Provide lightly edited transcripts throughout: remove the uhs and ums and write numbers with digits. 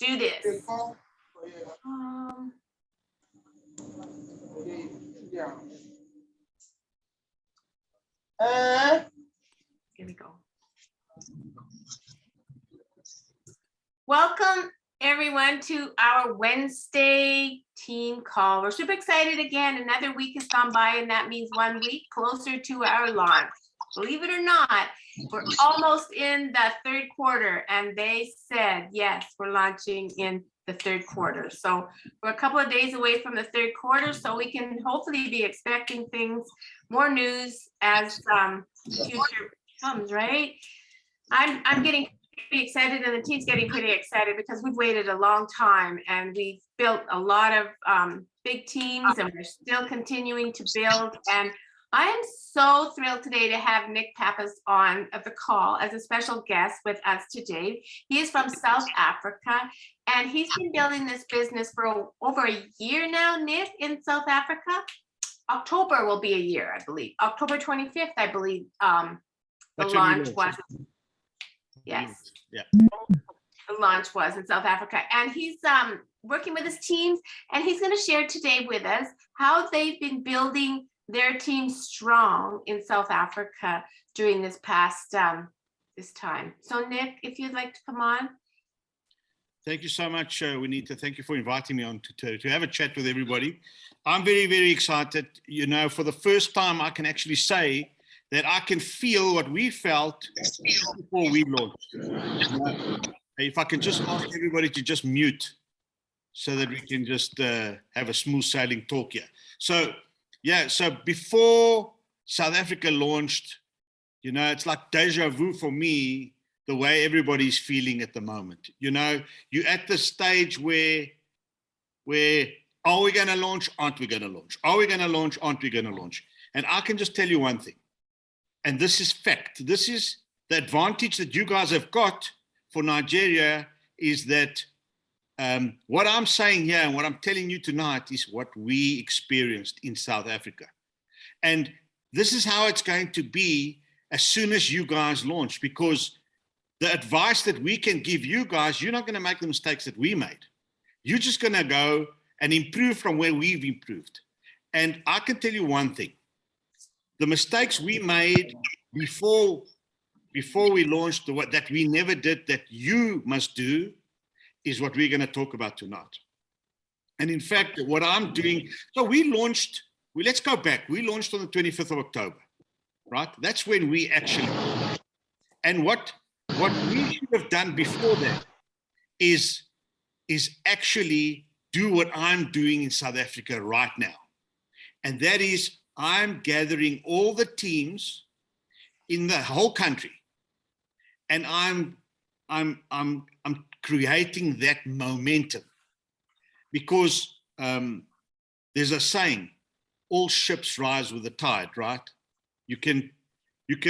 do this. Here we go. Welcome everyone to our Wednesday team call. We're super excited again. Another week has gone by, and that means 1 week closer to our launch. Believe it or not, we're almost in the third quarter, and they said, yes, we're launching in the third quarter. So we're a couple of days away from the third quarter, so we can hopefully be expecting things, more news as future comes, right? I'm getting pretty excited, and the team's getting pretty excited because we've waited a long time, and we've built a lot of big teams, and we're still continuing to build. And I am so thrilled today to have Nick Pappas on the call as a special guest with us today. He is from South Africa, and he's been building this business for over a year now, Nick, in South Africa. October will be a year, I believe. October 25th, I believe, the launch was. Yes. Yeah. The launch was in South Africa, and he's working with his teams, and he's going to share today with us how they've been building their team strong in South Africa during this past this time. So Nick, if you'd like to come on. Thank you so much, Waunitta. Thank you for inviting me on to have a chat with everybody. I'm very, very excited. You know, for the first time, I can actually say that I can feel what we felt before we launched. If I can just ask everybody to just mute so that we can just have a smooth sailing talk here. So, yeah, so before South Africa launched, you know, it's like deja vu for me, the way everybody's feeling at the moment. You know, you're at the stage where are we going to launch? Aren't we going to launch? Are we going to launch? Aren't we going to launch? And I can just tell you one thing, and this is fact. This is the advantage that you guys have got for Nigeria, is that what I'm saying here and what I'm telling you tonight is what we experienced in South Africa. And this is how it's going to be as soon as you guys launch, because the advice that we can give you guys, you're not going to make the mistakes that we made. You're just going to go and improve from where we've improved. And I can tell you one thing. The mistakes we made before we launched, that we never did, that you must do, is what we're going to talk about tonight. And in fact, what I'm doing, so let's go back. We launched on the 25th of October, right? That's when we actually, and what we should have done before that is actually do what I'm doing in South Africa right now. And that is, I'm gathering all the teams in the whole country, and I'm creating that momentum, because there's a saying, all ships rise with the tide, right? You can't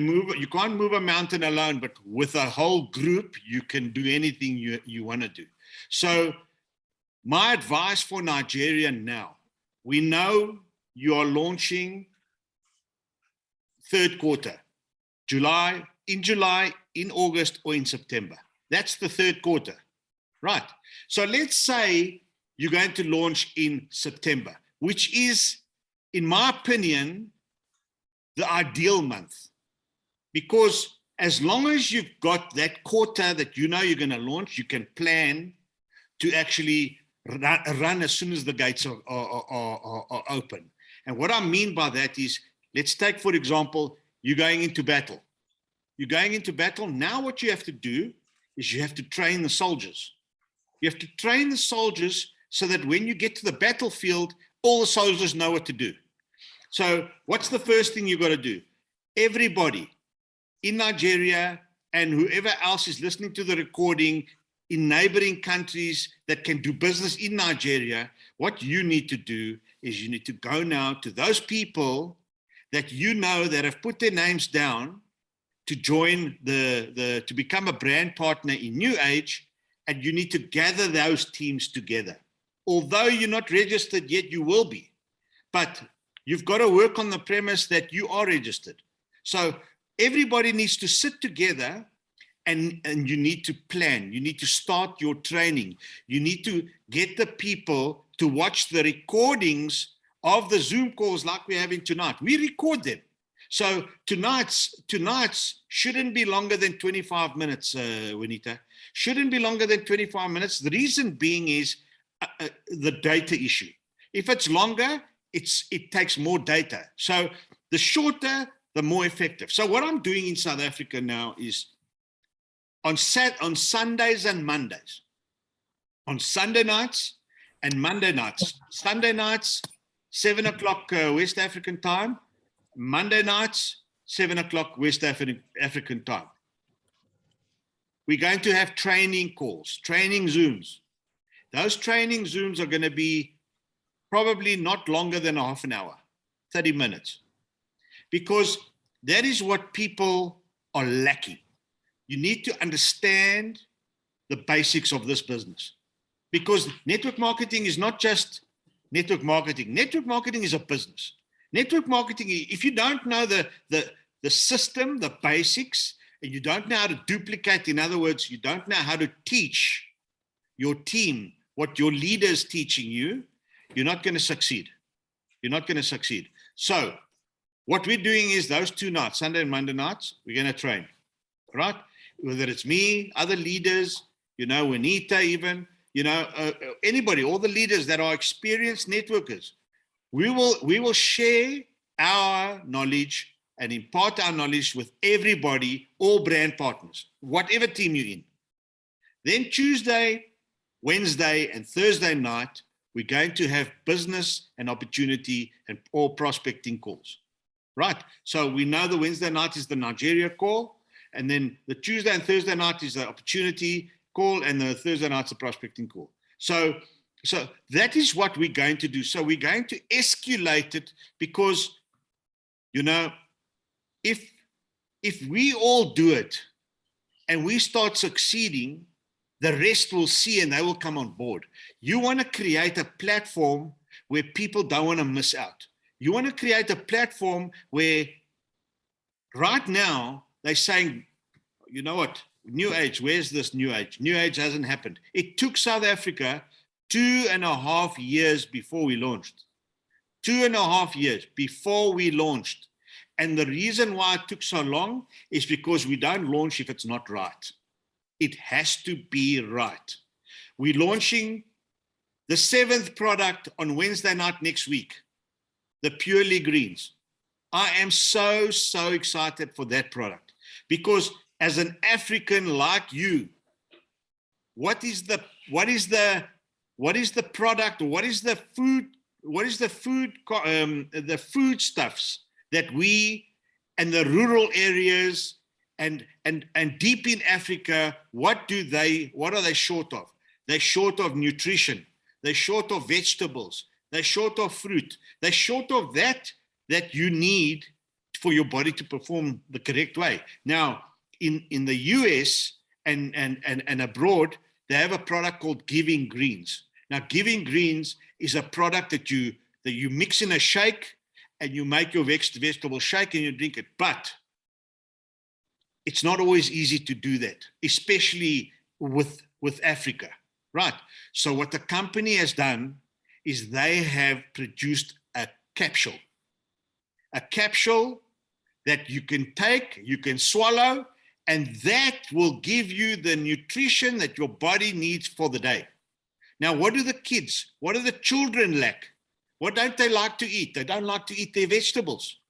move a mountain alone, but with a whole group, you can do anything you want to do. So my advice for Nigeria now, we know you are launching third quarter, in July, in August, or in September. That's the third quarter, right? So let's say you're going to launch in September, which is, in my opinion, the ideal month. Because as long as you've got that quarter that you know you're going to launch, you can plan to actually run as soon as the gates are open. And what I mean by that is, let's take, for example, you're going into battle. You're going into battle. Now what you have to do is you have to train the soldiers. You have to train the soldiers so that when you get to the battlefield, all the soldiers know what to do. So what's the first thing you've got to do? Everybody in Nigeria and whoever else is listening to the recording in neighboring countries that can do business in Nigeria, what you need to do is you need to go now to those people that you know that have put their names down to join to become a brand partner in Newage, and you need to gather those teams together. Although you're not registered yet, you will be. But you've got to work on the premise that you are registered. So everybody needs to sit together and you need to plan. You need to start your training. You need to get the people to watch the recordings of the Zoom calls like we're having tonight. We record them. So tonight's shouldn't be longer than 25 minutes, Waunitta. Shouldn't be longer than 25 minutes. The reason being is the data issue. If it's longer, it takes more data. So the shorter, the more effective. So what I'm doing in South Africa now is on Sundays and Mondays, on Sunday nights and Monday nights. Sunday nights, 7 o'clock West African time. Monday nights, 7 o'clock West African time. We're going to have training calls, training Zooms. Those training Zooms are going to be probably not longer than a half an hour, 30 minutes, because that is what people are lacking. You need to understand the basics of this business, because network marketing is not just network marketing. Network marketing is a business. Network marketing, if you don't know the system, the basics, and you don't know how to duplicate, in other words, you don't know how to teach your team what your leader is teaching you, you're not going to succeed. You're not going to succeed. So what we're doing is those 2 nights, Sunday and Monday nights, we're going to train, right? Whether it's me, other leaders, Waunitta even, anybody, all the leaders that are experienced networkers, we will share our knowledge and impart our knowledge with everybody, all brand partners, whatever team you're in. Then Tuesday, Wednesday, and Thursday night, we're going to have business and opportunity and all prospecting calls, right? So we know the Wednesday night is the Nigeria call, and then the Tuesday and Thursday night is the opportunity call, and the Thursday night's the prospecting call. So that is what we're going to do. So we're going to escalate it because, if we all do it and we start succeeding, the rest will see and they will come on board. You want to create a platform where people don't want to miss out. You want to create a platform where right now they're saying, you know what, Newage, where's this Newage? Newage hasn't happened. It took South Africa 2.5 years before we launched. 2.5 years before we launched. And the reason why it took so long is because we don't launch if it's not right. It has to be right. We're launching the 7th product on Wednesday night next week, the Purely Greens. I am so excited for that product because as an African like you, what is the product, what is the foodstuffs that we and the rural areas and deep in Africa, what are they short of? They're short of nutrition. They're short of vegetables. They're short of fruit. They're short of that you need for your body to perform the correct way. Now, in the US and abroad, they have a product called Giving Greens. Now, Giving Greens is a product that you mix in a shake and you make your vegetable shake and you drink it. But it's not always easy to do that, especially with Africa, right? So what the company has done is they have produced a capsule that you can take, you can swallow, and that will give you the nutrition that your body needs for the day. Now, what do the children lack? What don't they like to eat? They don't like to eat their vegetables.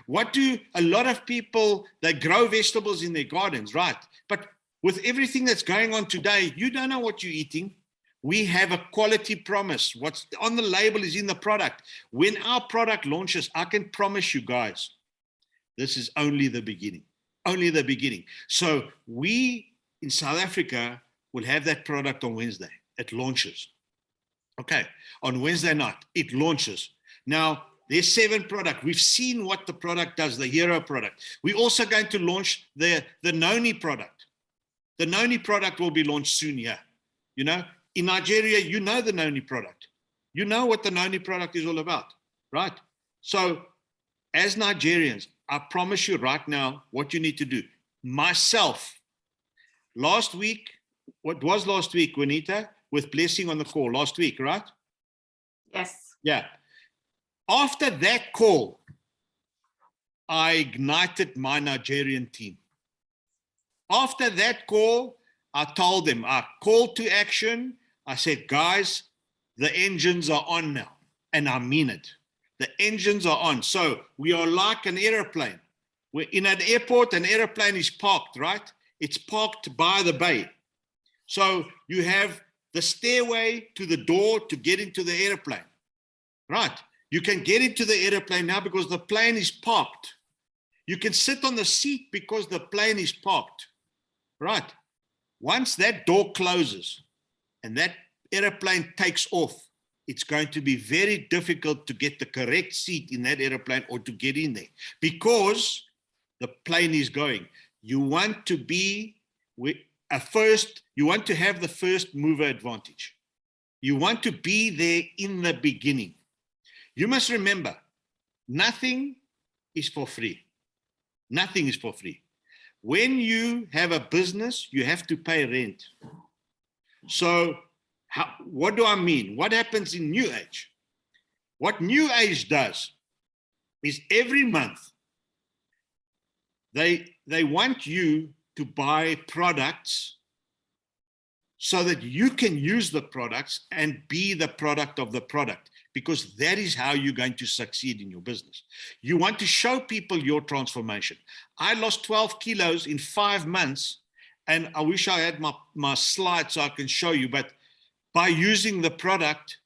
What do a lot of people, they grow vegetables in their gardens, right? But with everything that's going on today, you don't know what you're eating. We have a quality promise. What's on the label is in the product. When our product launches, I can promise you guys, this is only the beginning. Only the beginning. So we in South Africa will have that product on Wednesday. It launches. Okay, on Wednesday night, it launches. Now, there's 7 products. We've seen what the product does, the hero product. We're also going to launch the Noni product. The Noni product will be launched soon here. In Nigeria, you know the Noni product. You know what the Noni product is all about, right? So as Nigerians, I promise you right now what you need to do. Myself last week, what was last week, Waunitta, with Blessing on the call last week, right? Yes. Yeah. After that call, I ignited my Nigerian team. After that call, I told them, I called to action. I said, guys, the engines are on now. And I mean it. The engines are on. So we are like an airplane. We're in an airport, an airplane is parked, right? It's parked by the bay. So you have the stairway to the door to get into the airplane, right? You can get into the airplane now because the plane is parked. You can sit on the seat because the plane is parked, right? Once that door closes and that airplane takes off, it's going to be very difficult to get the correct seat in that airplane or to get in there because the plane is going. You want to be you want to have the first mover advantage. You want to be there in the beginning. You must remember, nothing is for free. Nothing is for free. When you have a business, you have to pay rent. So what do I mean? What happens in Newage? What Newage does is every month, they want you to buy products so that you can use the products and be the product of the product, because that is how you're going to succeed in your business. You want to show people your transformation. I lost 12 kilos in 5 months, and I wish I had my slides so I can show you, but by using the product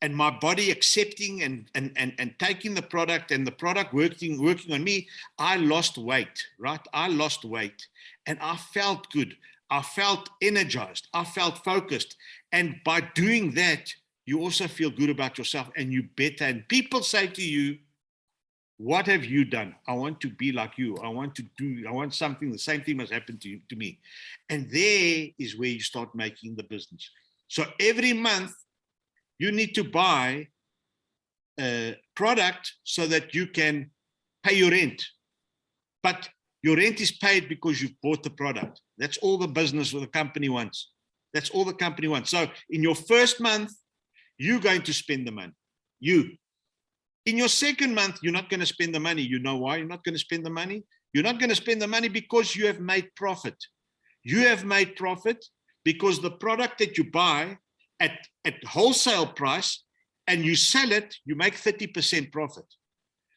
and my body accepting and taking the product and the product working on me, I lost weight, right? I lost weight and I felt good. I felt energized. I felt focused. And by doing that, you also feel good about yourself and you better. And people say to you, what have you done? I want to be like you. I want something, the same thing must happen to me. And there is where you start making the business. So every month you need to buy a product so that you can pay your rent. But your rent is paid because you've bought the product. That's all the business or the company wants. That's all the company wants. So in your first month, you're going to spend the money. In your second month, you're not going to spend the money. You know why you're not going to spend the money? You're not going to spend the money because you have made profit. You have made profit because the product that you buy at wholesale price and you sell it, you make 30% profit.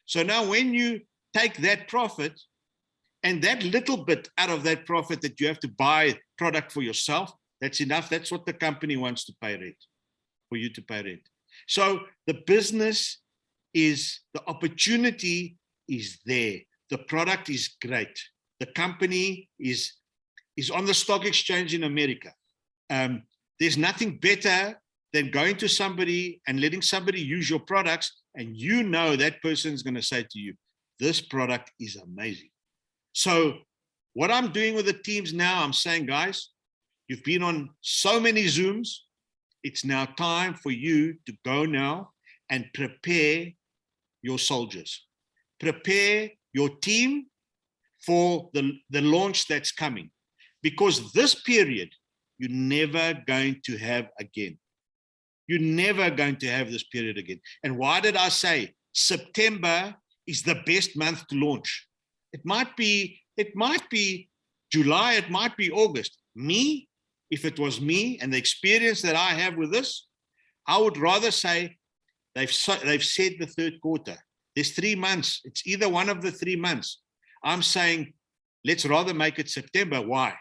So now when you take that profit and that little bit out of that profit that you have to buy product for yourself, that's enough. That's what the company wants to pay rent, for you to pay rent. So the business is, the opportunity is there. The product is great. The company is on the stock exchange in America. There's nothing better than going to somebody and letting somebody use your products, and you know that person is going to say to you, this product is amazing. So what I'm doing with the teams now, I'm saying, guys, you've been on so many Zooms. It's now time for you to go now and prepare your soldiers. Prepare your team for the launch that's coming. Because this period, you're never going to have again. You're never going to have this period again. And why did I say September is the best month to launch? It might be July, it might be August. Me, if it was me and the experience that I have with this, I would rather say they've said the third quarter. There's 3 months. It's either one of the 3 months. I'm saying, let's rather make it September. Why?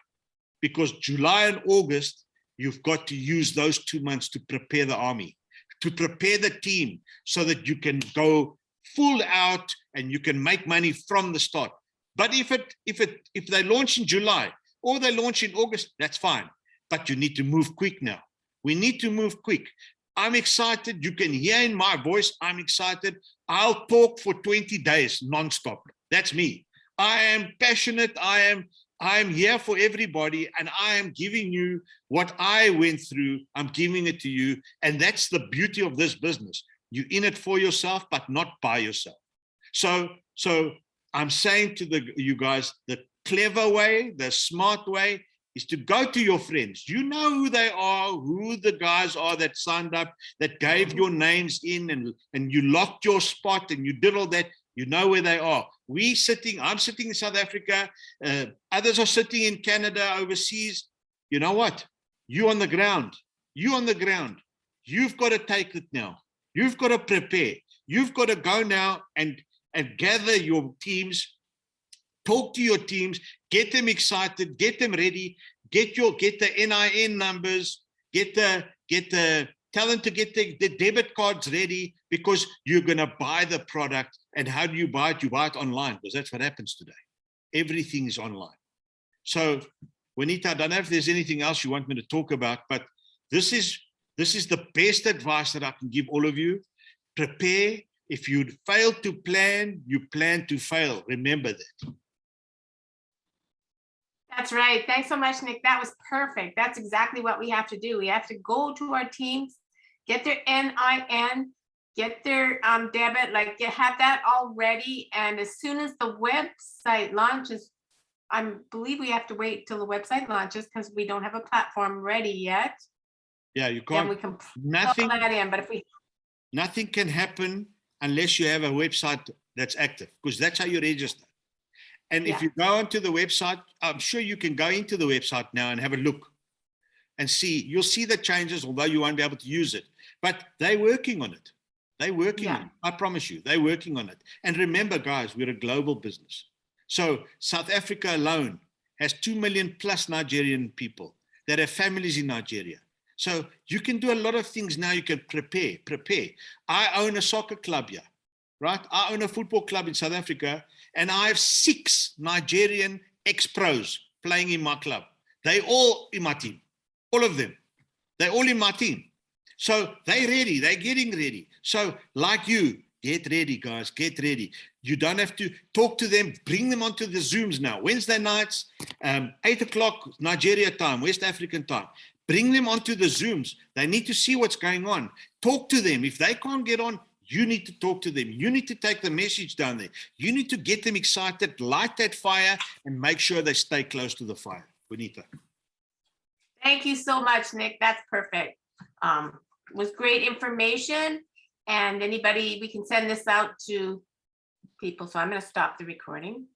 Because July and August, you've got to use those 2 months to prepare the army, to prepare the team so that you can go full out and you can make money from the start. But if they launch in July or they launch in August, that's fine. But you need to move quick now. We need to move quick. I'm excited. You can hear in my voice, I'm excited. I'll talk for 20 days nonstop. That's me. I am passionate. I am here for everybody, and I am giving you what I went through. I'm giving it to you. And that's the beauty of this business. You're in it for yourself, but not by yourself. So I'm saying to you guys, the clever way, the smart way is to go to your friends. You know who they are, who the guys are that signed up, that gave your names in, and you locked your spot and you did all that. You know where they are. I'm sitting in South Africa. Others are sitting in Canada, overseas. You know what? You on the ground. You've got to take it now. You've got to prepare. You've got to go now and gather your teams, talk to your teams, get them excited, get them ready, get the NIN numbers, tell them to get the debit cards ready, because you're going to buy the product. And how do you buy it? You buy it online, because that's what happens today. Everything is online. So, Waunitta, I don't know if there's anything else you want me to talk about, but this is the best advice that I can give all of you. Prepare. If you fail to plan, you plan to fail. Remember that. That's right. Thanks so much, Nick. That was perfect. That's exactly what we have to do. We have to go to our teams, get their NIN, get their debit, have that all ready. And as soon as the website launches, I believe we have to wait till the website launches because we don't have a platform ready yet. Yeah, you can't. Then we can Nothing, put that in. But nothing can happen unless you have a website that's active, because that's how you register. And if you go onto the website, I'm sure you can go into the website now and have a look and see. You'll see the changes, although you won't be able to use it. But they're working on it. They're working on it. I promise you, they're working on it. And remember, guys, we're a global business. So South Africa alone has 2 million plus Nigerian people that have families in Nigeria. So you can do a lot of things now. You can prepare. I own a soccer club here, right? I own a football club in South Africa, and I have 6 Nigerian ex-pros playing in my club. They all in my team, all of them. They're all in my team. So they're ready. They're getting ready. So like you, get ready, guys. Get ready. You don't have to talk to them. Bring them onto the Zooms now. Wednesday nights, 8 o'clock Nigeria time, West African time. Bring them onto the Zooms. They need to see what's going on. Talk to them. If they can't get on, you need to talk to them. You need to take the message down there. You need to get them excited, light that fire, and make sure they stay close to the fire. Waunitta. thank you so much, Nick. That's perfect. It was great information. And anybody, we can send this out to people. So I'm going to stop the recording.